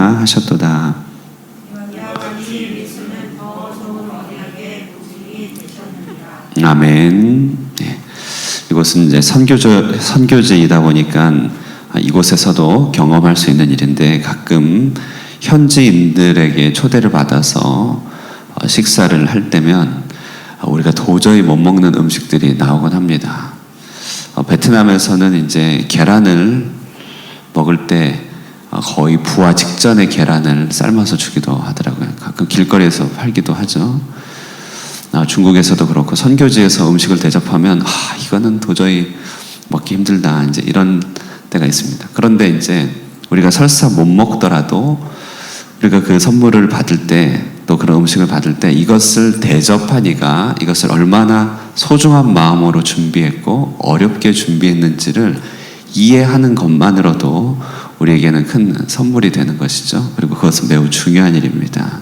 되리라 하셨도다. 아멘. 네. 이곳은 이제 선교지이다 보니까 이곳에서도 경험할 수 있는 일인데, 가끔 현지인들에게 초대를 받아서 식사를 할 때면 우리가 도저히 못 먹는 음식들이 나오곤 합니다. 베트남에서는 이제 계란을 먹을 때 거의 부화 직전에 계란을 삶아서 주기도 하더라고요. 가끔 길거리에서 팔기도 하죠. 중국에서도 그렇고 선교지에서 음식을 대접하면 이거는 도저히 먹기 힘들다, 이제 이런 때가 있습니다. 그런데 이제 우리가 설사 못 먹더라도 우리가 그 선물을 받을 때, 또 그런 음식을 받을 때 이것을 대접하니까 이것을 얼마나 소중한 마음으로 준비했고 어렵게 준비했는지를 이해하는 것만으로도 우리에게는 큰 선물이 되는 것이죠. 그리고 그것은 매우 중요한 일입니다.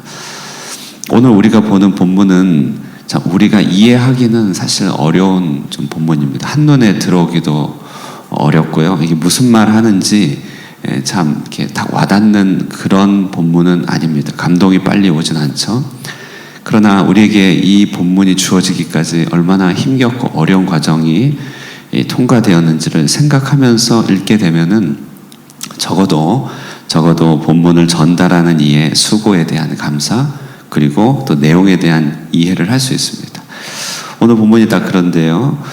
오늘 우리가 보는 본문은 우리가 이해하기는 사실 어려운 좀 본문입니다. 한눈에 들어오기도 어렵고요. 이게 무슨 말 하는지 참 이렇게 딱 와닿는 그런 본문은 아닙니다. 감동이 빨리 오진 않죠. 그러나 우리에게 이 본문이 주어지기까지 얼마나 힘겹고 어려운 과정이 통과되었는지를 생각하면서 읽게 되면은 적어도 본문을 전달하는 이의 수고에 대한 감사, 그리고 또 내용에 대한 이해를 할 수 있습니다. 오늘 본문이 다 그런데요.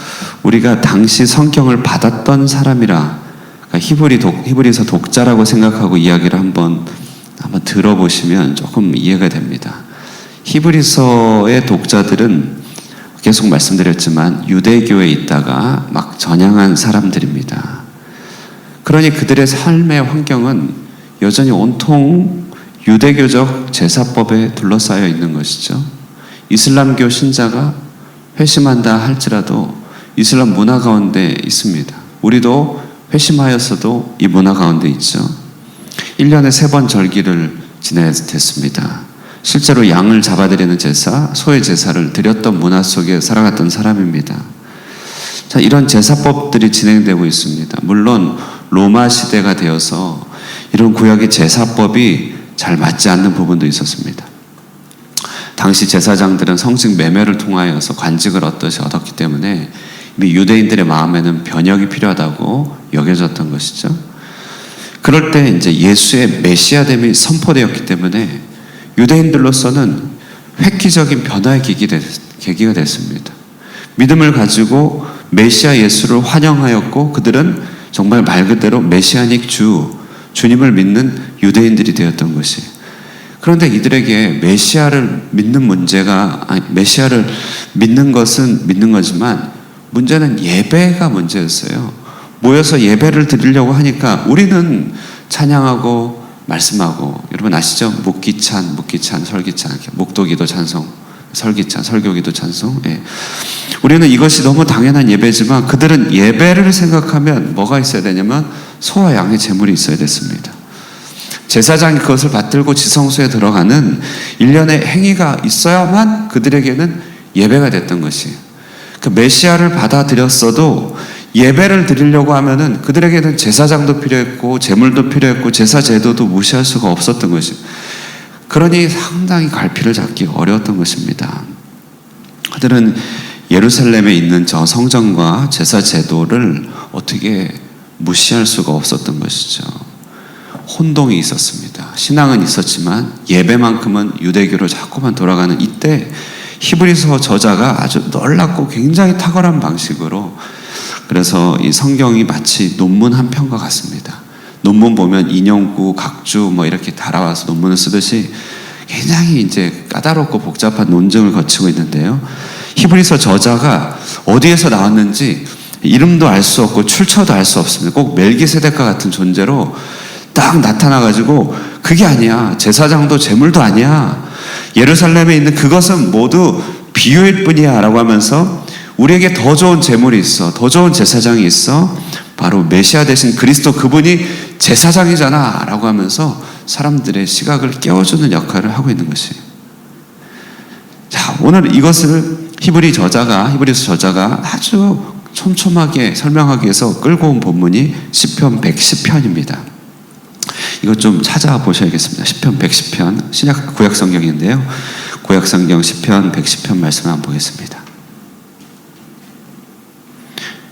우리가 당시 성경을 받았던 사람이라, 히브리서 독자라고 생각하고 이야기를 한번 들어보시면 조금 이해가 됩니다. 히브리서의 독자들은 계속 말씀드렸지만 유대교에 있다가 막 전향한 사람들입니다. 그러니 그들의 삶의 환경은 여전히 온통 유대교적 제사법에 둘러싸여 있는 것이죠. 이슬람교 신자가 회심한다 할지라도 이슬람 문화 가운데 있습니다. 우리도 회심하였어도 이 문화 가운데 있죠. 1년에 3번 절기를 지내야 됐습니다. 실제로 양을 잡아드리는 제사, 소의 제사를 드렸던 문화 속에 살아갔던 사람입니다. 자, 이런 제사법들이 진행되고 있습니다. 물론 로마 시대가 되어서 이런 구약의 제사법이 잘 맞지 않는 부분도 있었습니다. 당시 제사장들은 성직 매매를 통하여서 관직을 얻었기 때문에 이미 유대인들의 마음에는 변혁이 필요하다고 여겨졌던 것이죠. 그럴 때 이제 예수의 메시아됨이 선포되었기 때문에 유대인들로서는 획기적인 변화의 계기가 됐습니다. 믿음을 가지고 메시아 예수를 환영하였고, 그들은 정말 말 그대로 메시아닉 주님을 믿는 유대인들이 되었던 것이. 그런데 이들에게 메시아를 믿는 메시아를 믿는 것은 믿는 거지만 문제는 예배가 문제였어요. 모여서 예배를 드리려고 하니까 우리는 찬양하고 말씀하고, 여러분 아시죠? 묵기찬, 설기찬, 목도기도 찬송, 설기찬, 설교기도 찬송. 예. 우리는 이것이 너무 당연한 예배지만 그들은 예배를 생각하면 뭐가 있어야 되냐면 소와 양의 제물이 있어야 됐습니다. 제사장이 그것을 받들고 지성소에 들어가는 일련의 행위가 있어야만 그들에게는 예배가 됐던 것이. 그 메시아를 받아들였어도 예배를 드리려고 하면은 그들에게는 제사장도 필요했고 제물도 필요했고 제사 제도도 무시할 수가 없었던 것이. 그러니 상당히 갈피를 잡기 어려웠던 것입니다. 그들은 예루살렘에 있는 저 성전과 제사 제도를 어떻게 무시할 수가 없었던 것이죠. 혼동이 있었습니다. 신앙은 있었지만 예배만큼은 유대교로 자꾸만 돌아가는 이때 히브리서 저자가 아주 놀랍고 굉장히 탁월한 방식으로, 그래서 이 성경이 마치 논문 한 편과 같습니다. 논문 보면 인용구, 각주 이렇게 달아와서 논문을 쓰듯이 굉장히 이제 까다롭고 복잡한 논증을 거치고 있는데요. 히브리서 저자가 어디에서 나왔는지 이름도 알 수 없고 출처도 알 수 없습니다. 꼭 멜기세덱과 같은 존재로 딱 나타나가지고 그게 아니야. 제사장도 제물도 아니야. 예루살렘에 있는 그것은 모두 비유일 뿐이야 라고 하면서 우리에게 더 좋은 제물이 있어. 더 좋은 제사장이 있어. 바로 메시아 되신 그리스도, 그분이 제사장이잖아 라고 하면서 사람들의 시각을 깨워주는 역할을 하고 있는 것이에요. 자, 오늘 이것을 히브리서 저자가 아주 촘촘하게 설명하기 위해서 끌고 온 본문이 시편 110편입니다. 이거 좀 찾아보셔야겠습니다. 시편 110편, 신약 구약 성경인데요. 구약 성경 시편 110편 말씀 한번 보겠습니다.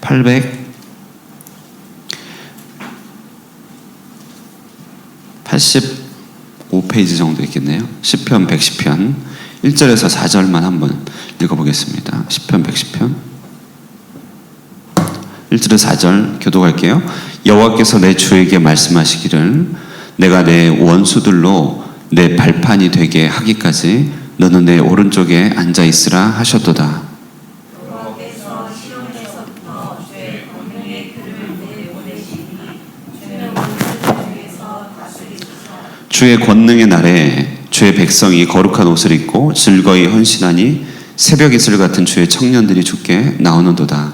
885페이지 정도 있겠네요. 시편 110편 1절에서 4절만 한번 읽어보겠습니다. 시편 110편 1절에서 4절 교독할게요. 여호와께서 내 주에게 말씀하시기를 내가 내 원수들로 내 발판이 되게 하기까지 너는 내 오른쪽에 앉아 있으라 하셨도다. 여호와께서 시온에서부터 죄 권능의 그를 내보내시니 죄는 원수들 중에서 다스리소서. 주의 권능의 날에 주의 백성이 거룩한 옷을 입고 즐거이 헌신하니 새벽 이슬 같은 주의 청년들이 주께 나오는도다.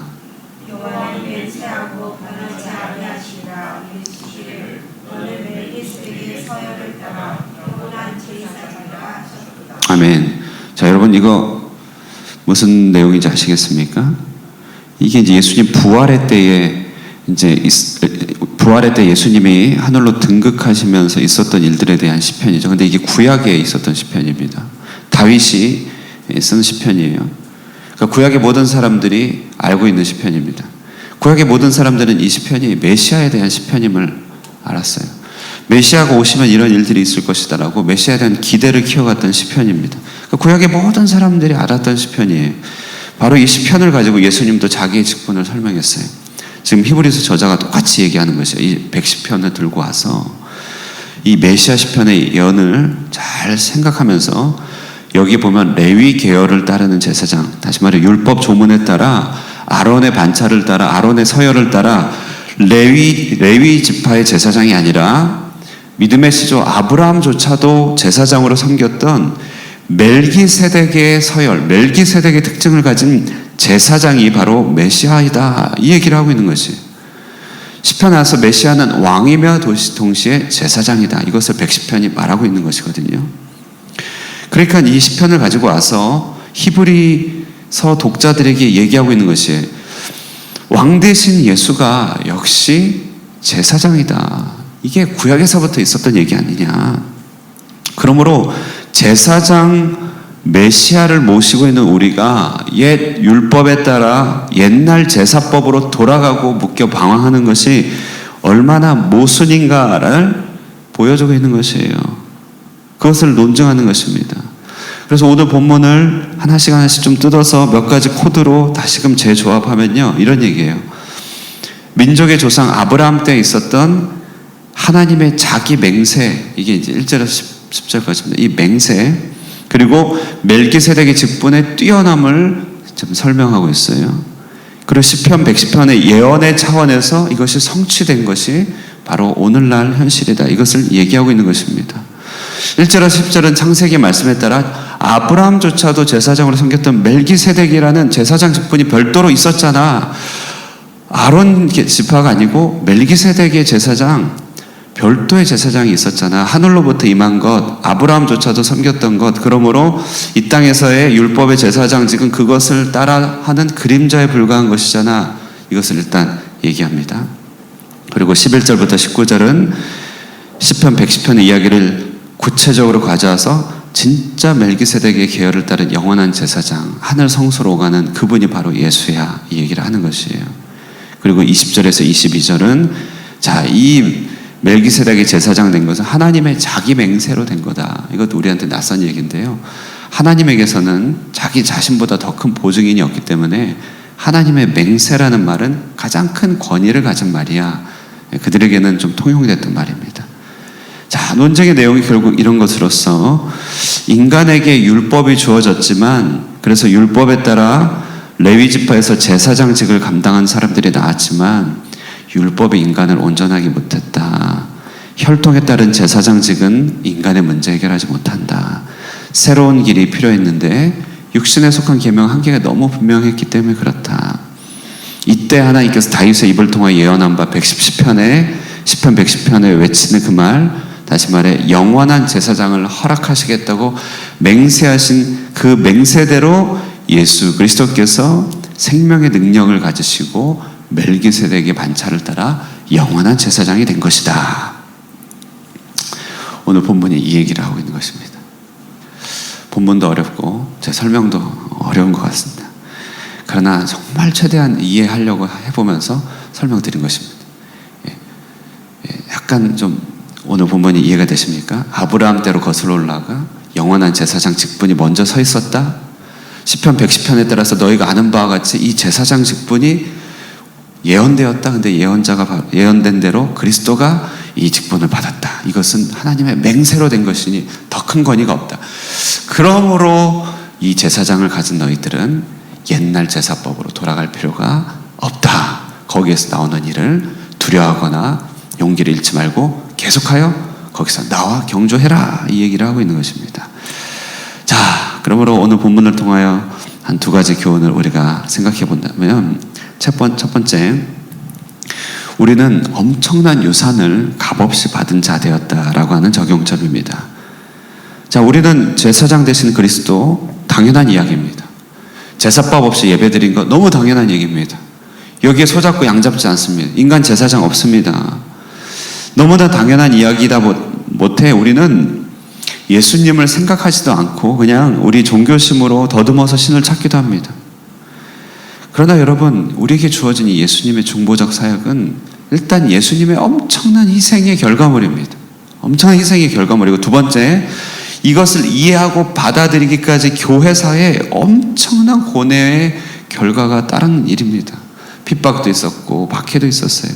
여호와는 맹세하고 변하지 아니하시리라. 이르시기를 너는 멜기세덱의 서열을 따라 영원한 제사장이라 하셨도다. 아멘. 자, 여러분 이거 무슨 내용인지 아시겠습니까? 이게 이제 예수님 부활의 때에 부활의 때 예수님이 하늘로 등극하시면서 있었던 일들에 대한 시편이죠. 근데 이게 구약에 있었던 시편입니다. 다윗이 쓴 시편이에요. 그러니까 구약의 모든 사람들이 알고 있는 시편입니다. 구약의 모든 사람들은 이 시편이 메시아에 대한 시편임을 알았어요. 메시아가 오시면 이런 일들이 있을 것이다라고 메시아에 대한 기대를 키워갔던 시편입니다. 그러니까 구약의 모든 사람들이 알았던 시편이에요. 바로 이 시편을 가지고 예수님도 자기의 직분을 설명했어요. 지금 히브리서 저자가 똑같이 얘기하는 것이에요. 이 110편을 들고 와서 이 메시아 시편의 예언을 잘 생각하면서 여기 보면 레위 계열을 따르는 제사장, 다시 말해 율법 조문에 따라 아론의 반차를 따라 아론의 서열을 따라 레위 지파의 제사장이 아니라 믿음의 시조 아브라함조차도 제사장으로 섬겼던 멜기세덱의 서열, 멜기세덱의 특징을 가진 제사장이 바로 메시아이다, 이 얘기를 하고 있는 것이. 시편 안에서 메시아는 왕이며 동시에 제사장이다, 이것을 110편이 말하고 있는 것이거든요. 그러니까 이 시편을 가지고 와서 히브리서 독자들에게 얘기하고 있는 것이 왕 대신 예수가 역시 제사장이다, 이게 구약에서부터 있었던 얘기 아니냐. 그러므로 제사장 메시아를 모시고 있는 우리가 옛 율법에 따라 옛날 제사법으로 돌아가고 묶여 방황하는 것이 얼마나 모순인가를 보여주고 있는 것이에요. 그것을 논증하는 것입니다. 그래서 오늘 본문을 하나씩 좀 뜯어서 몇 가지 코드로 다시금 재조합하면요, 이런 얘기예요. 민족의 조상 아브라함 때 있었던 하나님의 자기 맹세, 이게 이제 1절에서 10절까지입니다. 이 맹세, 그리고 멜기세덱의 직분의 뛰어남을 좀 설명하고 있어요. 그리고 시편 110편의 예언의 차원에서 이것이 성취된 것이 바로 오늘날 현실이다, 이것을 얘기하고 있는 것입니다. 1절에서 10절은 창세기 말씀에 따라 아브라함조차도 제사장으로 섬겼던 멜기세덱이라는 제사장 직분이 별도로 있었잖아. 아론 지파가 아니고 멜기세덱의 제사장, 별도의 제사장이 있었잖아. 하늘로부터 임한 것, 아브라함조차도 섬겼던 것. 그러므로 이 땅에서의 율법의 제사장직은 그것을 따라 하는 그림자에 불과한 것이잖아. 이것을 일단 얘기합니다. 그리고 11절부터 19절은 시편 110편의 이야기를 구체적으로 가져와서 진짜 멜기세덱의 계열을 따른 영원한 제사장, 하늘 성소로 오가는 그분이 바로 예수야, 이 얘기를 하는 것이에요. 그리고 20절에서 22절은 자, 이 멜기세덱이 제사장 된 것은 하나님의 자기 맹세로 된 거다. 이것도 우리한테 낯선 얘기인데요. 하나님에게서는 자기 자신보다 더 큰 보증인이 없기 때문에 하나님의 맹세라는 말은 가장 큰 권위를 가진 말이야. 그들에게는 좀 통용됐던 말입니다. 자, 논쟁의 내용이 결국 이런 것으로서 인간에게 율법이 주어졌지만, 그래서 율법에 따라 레위 지파에서 제사장직을 감당한 사람들이 나왔지만 율법이 인간을 온전하게 못했다. 혈통에 따른 제사장직은 인간의 문제 해결하지 못한다. 새로운 길이 필요했는데 육신에 속한 계명 한계가 너무 분명했기 때문에 그렇다. 이때 하나님께서 다윗의 입을 통해 예언한 바 110편에 시편 110편에 외치는 그 말, 다시 말해 영원한 제사장을 허락하시겠다고 맹세하신 그 맹세대로 예수 그리스도께서 생명의 능력을 가지시고 멜기세덱의 반차를 따라 영원한 제사장이 된 것이다. 오늘 본문이 이 얘기를 하고 있는 것입니다. 본문도 어렵고 제 설명도 어려운 것 같습니다. 그러나 정말 최대한 이해하려고 해보면서 설명드린 것입니다. 약간 좀 오늘 본문이 이해가 되십니까? 아브라함 때로 거슬러 올라가 영원한 제사장 직분이 먼저 서 있었다. 시편 110편에 따라서 너희가 아는 바와 같이 이 제사장 직분이 예언되었다. 근데 예언된 대로 그리스도가 이 직분을 받았다. 이것은 하나님의 맹세로 된 것이니 더 큰 권위가 없다. 그러므로 이 제사장을 가진 너희들은 옛날 제사법으로 돌아갈 필요가 없다. 거기에서 나오는 일을 두려워하거나 용기를 잃지 말고 계속하여 거기서 나와 경조해라. 이 얘기를 하고 있는 것입니다. 자, 그러므로 오늘 본문을 통하여 한 두 가지 교훈을 우리가 생각해 본다면 첫 번째, 우리는 엄청난 유산을 값없이 받은 자 되었다라고 하는 적용점입니다. 자, 우리는 제사장 되신 그리스도 당연한 이야기입니다. 제사법 없이 예배드린 것 너무 당연한 얘기입니다. 여기에 소잡고 양잡지 않습니다. 인간 제사장 없습니다. 너무나 당연한 이야기다 못해 우리는 예수님을 생각하지도 않고 그냥 우리 종교심으로 더듬어서 신을 찾기도 합니다. 그러나 여러분, 우리에게 주어진 이 예수님의 중보적 사역은 일단 예수님의 엄청난 희생의 결과물입니다. 엄청난 희생의 결과물이고, 두 번째, 이것을 이해하고 받아들이기까지 교회사에 엄청난 고뇌의 결과가 따른 일입니다. 핍박도 있었고 박해도 있었어요.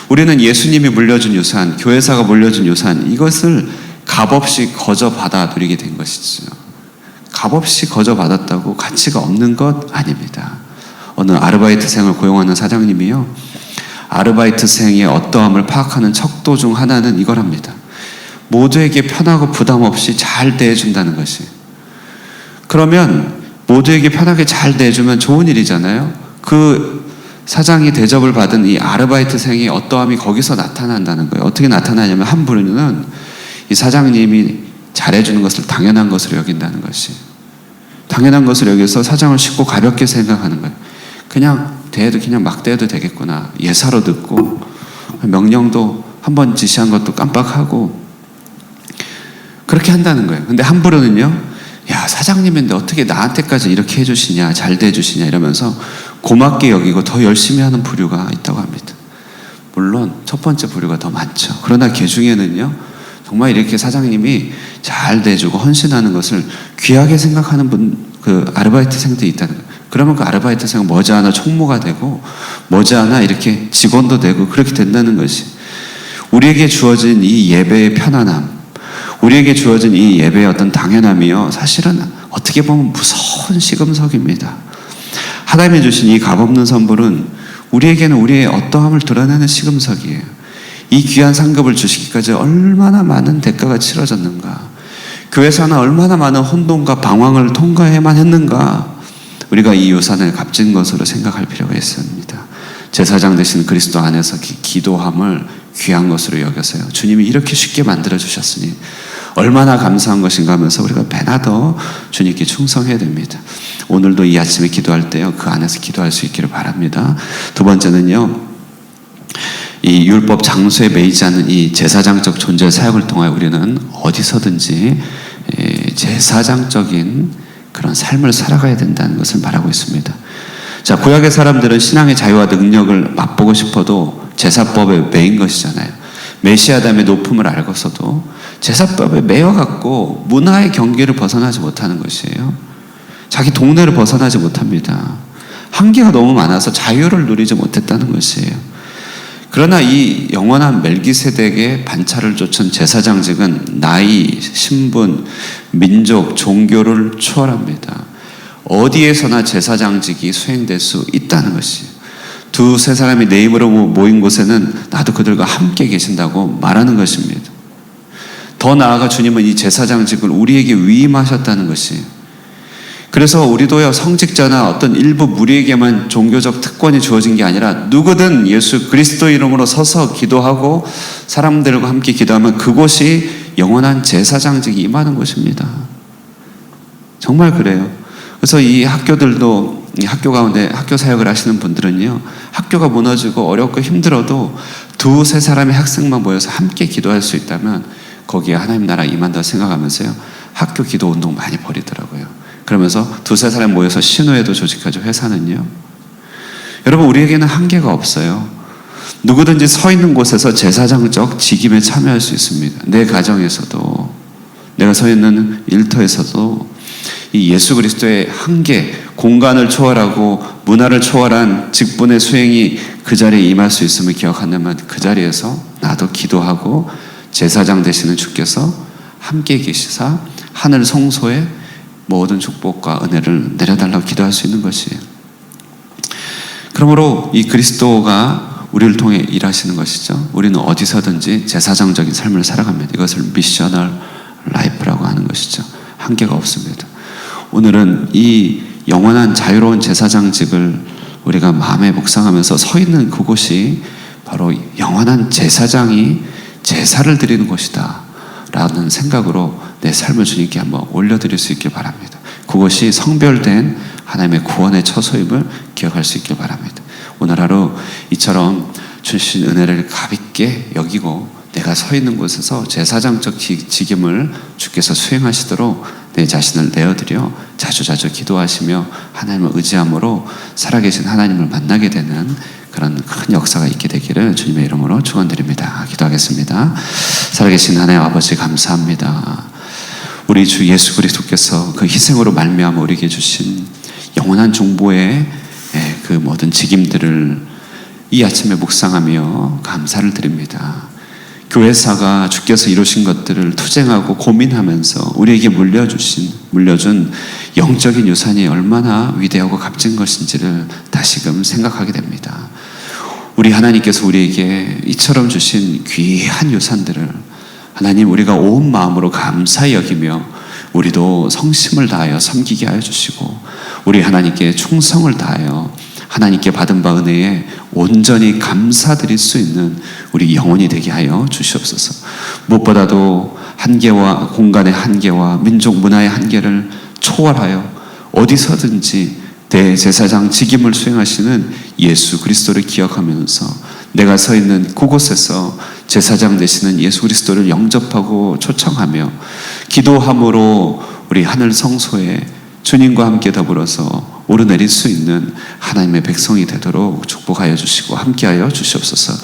우리는 예수님이 물려준 유산, 교회사가 물려준 유산, 이것을 값없이 거저 받아 누리게 된 것이죠. 값없이 거저 받았다고 가치가 없는 것 아닙니다. 어느 아르바이트생을 고용하는 사장님이요, 아르바이트생의 어떠함을 파악하는 척도 중 하나는 이걸 합니다. 모두에게 편하고 부담 없이 잘 대해준다는 것이. 그러면 모두에게 편하게 잘 대해주면 좋은 일이잖아요. 그 사장이 대접을 받은 이 아르바이트생의 어떠함이 거기서 나타난다는 거예요. 어떻게 나타나냐면, 한 부류는 이 사장님이 잘해주는 것을 당연한 것으로 여긴다는 것이. 당연한 것을 여기서 사장을 쉽고 가볍게 생각하는 거예요. 그냥 대해도 그냥 막 대해도 되겠구나. 예사로 듣고 명령도 한번 지시한 것도 깜빡하고 그렇게 한다는 거예요. 근데 한 부류는요, 야, 사장님인데 어떻게 나한테까지 이렇게 해주시냐, 잘 대해주시냐 이러면서 고맙게 여기고 더 열심히 하는 부류가 있다고 합니다. 물론 첫 번째 부류가 더 많죠. 그러나 그 중에는요, 정말 이렇게 사장님이 잘 대해주고 헌신하는 것을 귀하게 생각하는 그 아르바이트생도 있다는 거예요. 그러면 그 아르바이트생은 머지않아 총무가 되고 머지않아 이렇게 직원도 되고 그렇게 된다는 것이. 우리에게 주어진 이 예배의 편안함, 우리에게 주어진 이 예배의 어떤 당연함이요, 사실은 어떻게 보면 무서운 시금석입니다. 하나님이 주신 이 값없는 선물은 우리에게는 우리의 어떠함을 드러내는 시금석이에요. 이 귀한 상급을 주시기까지 얼마나 많은 대가가 치러졌는가, 교회사는 얼마나 많은 혼돈과 방황을 통과해야만 했는가. 우리가 이 유산을 값진 것으로 생각할 필요가 있습니다. 제사장 되신 그리스도 안에서 기도함을 귀한 것으로 여겨서요, 주님이 이렇게 쉽게 만들어 주셨으니 얼마나 감사한 것인가 하면서 우리가 배나 더 주님께 충성해야 됩니다. 오늘도 이 아침에 기도할 때요, 그 안에서 기도할 수 있기를 바랍니다. 두 번째는요, 이 율법 장소에 매이지 않는 이 제사장적 존재 사역을 통하여 우리는 어디서든지 제사장적인 그런 삶을 살아가야 된다는 것을 말하고 있습니다. 자, 구약의 사람들은 신앙의 자유와 능력을 맛보고 싶어도 제사법에 매인 것이잖아요. 메시아담의 높음을 알고서도 제사법에 매여갖고 문화의 경계를 벗어나지 못하는 것이에요. 자기 동네를 벗어나지 못합니다. 한계가 너무 많아서 자유를 누리지 못했다는 것이에요. 그러나 이 영원한 멜기세덱의 반차를 쫓은 제사장직은 나이, 신분, 민족, 종교를 초월합니다. 어디에서나 제사장직이 수행될 수 있다는 것이에요. 두세 사람이 내 입으로 모인 곳에는 나도 그들과 함께 계신다고 말하는 것입니다. 더 나아가 주님은 이 제사장직을 우리에게 위임하셨다는 것이에요. 그래서 우리도요, 성직자나 어떤 일부 무리에게만 종교적 특권이 주어진 게 아니라 누구든 예수 그리스도 이름으로 서서 기도하고 사람들과 함께 기도하면 그곳이 영원한 제사장직이 임하는 곳입니다. 정말 그래요. 그래서 이 학교들도, 이 학교 가운데 학교 사역을 하시는 분들은요, 학교가 무너지고 어렵고 힘들어도 두세 사람의 학생만 모여서 함께 기도할 수 있다면 거기에 하나님 나라 임한다 생각하면서요, 학교 기도 운동 많이 벌이더라고요. 그러면서 두세 사람 모여서 신호회도 조직하죠. 회사는요. 여러분, 우리에게는 한계가 없어요. 누구든지 서 있는 곳에서 제사장적 직임에 참여할 수 있습니다. 내 가정에서도, 내가 서 있는 일터에서도 이 예수 그리스도의 한계, 공간을 초월하고 문화를 초월한 직분의 수행이 그 자리에 임할 수 있음을 기억한다면, 그 자리에서 나도 기도하고 제사장 되시는 주께서 함께 계시사 하늘 성소에 모든 축복과 은혜를 내려달라고 기도할 수 있는 것이에요. 그러므로 이 그리스도가 우리를 통해 일하시는 것이죠. 우리는 어디서든지 제사장적인 삶을 살아갑니다. 이것을 미셔널 라이프라고 하는 것이죠. 한계가 없습니다. 오늘은 이 영원한 자유로운 제사장직을 우리가 마음에 묵상하면서 서 있는 그곳이 바로 영원한 제사장이 제사를 드리는 곳이다 라는 생각으로 내 삶을 주님께 한번 올려드릴 수 있길 바랍니다. 그것이 성별된 하나님의 구원의 처소임을 기억할 수 있길 바랍니다. 오늘 하루 이처럼 주신 은혜를 가볍게 여기고 내가 서 있는 곳에서 제사장적 직임을 주께서 수행하시도록 내 자신을 내어드려 자주자주 기도하시며 하나님을 의지함으로 살아계신 하나님을 만나게 되는 그런 큰 역사가 있게 되기를 주님의 이름으로 축원드립니다. 기도하겠습니다. 살아계신 하나님 아버지, 감사합니다. 우리 주 예수 그리스도께서 그 희생으로 말미암아 우리에게 주신 영원한 중보의 그 모든 직임들을 이 아침에 묵상하며 감사를 드립니다. 교회사가 주께서 이루신 것들을 투쟁하고 고민하면서 우리에게 물려준 영적인 유산이 얼마나 위대하고 값진 것인지를 다시금 생각하게 됩니다. 우리 하나님께서 우리에게 이처럼 주신 귀한 유산들을 하나님, 우리가 온 마음으로 감사히 여기며 우리도 성심을 다하여 섬기게 하여 주시고, 우리 하나님께 충성을 다하여 하나님께 받은 바 은혜에 온전히 감사드릴 수 있는 우리 영혼이 되게 하여 주시옵소서. 무엇보다도 한계와 공간의 한계와 민족 문화의 한계를 초월하여 어디서든지 대제사장 직임을 수행하시는 예수 그리스도를 기억하면서 내가 서 있는 그곳에서 제사장 되시는 예수 그리스도를 영접하고 초청하며 기도함으로 우리 하늘 성소에 주님과 함께 더불어서 오르내릴 수 있는 하나님의 백성이 되도록 축복하여 주시고 함께하여 주시옵소서.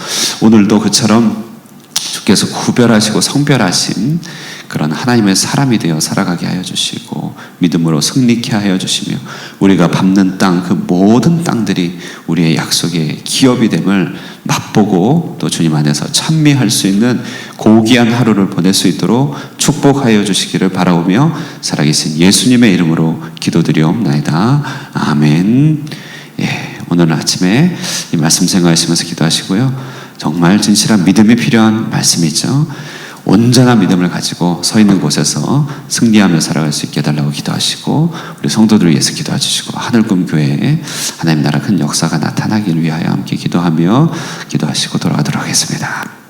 오늘도 그처럼 주께서 구별하시고 성별하신 그런 하나님의 사람이 되어 살아가게 하여 주시고 믿음으로 승리케 하여 주시며 우리가 밟는 땅, 그 모든 땅들이 우리의 약속의 기업이 됨을 맛보고 또 주님 안에서 찬미할 수 있는 고귀한 하루를 보낼 수 있도록 축복하여 주시기를 바라오며 살아계신 예수님의 이름으로 기도드리옵나이다. 아멘. 오늘 아침에 이 말씀 생각하시면서 기도하시고요. 정말 진실한 믿음이 필요한 말씀이죠. 온전한 믿음을 가지고 서 있는 곳에서 승리하며 살아갈 수 있게 해달라고 기도하시고, 우리 성도들을 위해서 기도해 주시고, 하늘꿈 교회에 하나님 나라 큰 역사가 나타나기를 위하여 함께 기도하며 기도하시고 돌아가도록 하겠습니다.